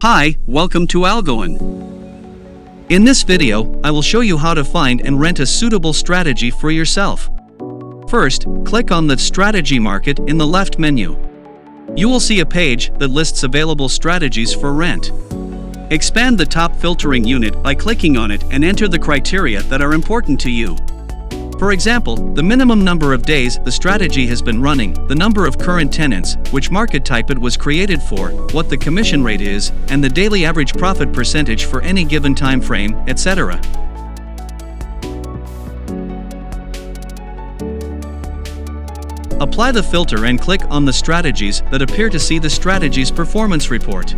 Hi, welcome to Algoine. In this video, I will show you how to find and rent a suitable strategy for yourself. First, click on the Strategy Market in the left menu. You will see a page that lists available strategies for rent. Expand the top filtering unit by clicking on it and enter the criteria that are important to you. For example, the minimum number of days the strategy has been running, the number of current tenants, which market type it was created for, what the commission rate is, and the daily average profit percentage for any given time frame, etc. Apply the filter and click on the strategies that appear to see the strategy's performance report.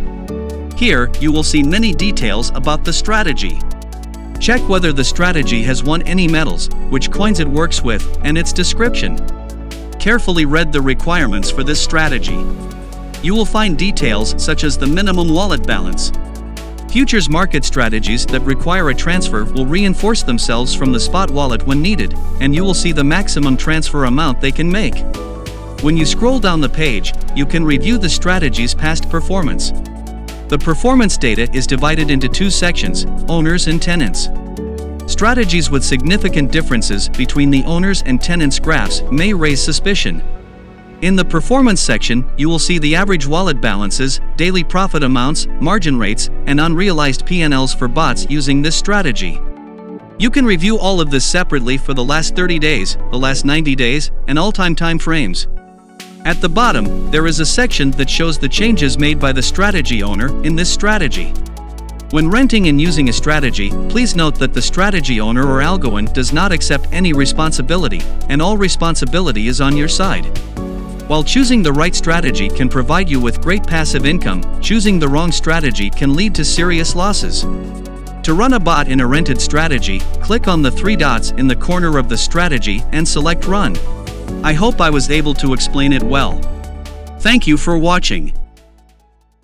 Here, you will see many details about the strategy. Check whether the strategy has won any medals, which coins it works with, and its description. Carefully read the requirements for this strategy. You will find details such as the minimum wallet balance. Futures market strategies that require a transfer will reinforce themselves from the spot wallet when needed, and you will see the maximum transfer amount they can make. When you scroll down the page, you can review the strategy's past performance. The performance data is divided into two sections, owners and tenants. Strategies with significant differences between the owners and tenants graphs may raise suspicion. In the performance section, you will see the average wallet balances, daily profit amounts, margin rates, and unrealized P&Ls for bots using this strategy. You can review all of this separately for the last 30 days, the last 90 days, and all-time time frames. At the bottom, there is a section that shows the changes made by the strategy owner in this strategy. When renting and using a strategy, please note that the strategy owner or Algoine does not accept any responsibility, and all responsibility is on your side. While choosing the right strategy can provide you with great passive income, choosing the wrong strategy can lead to serious losses. To run a bot in a rented strategy, click on the three dots in the corner of the strategy and select Run. I hope I was able to explain it well. Thank you for watching.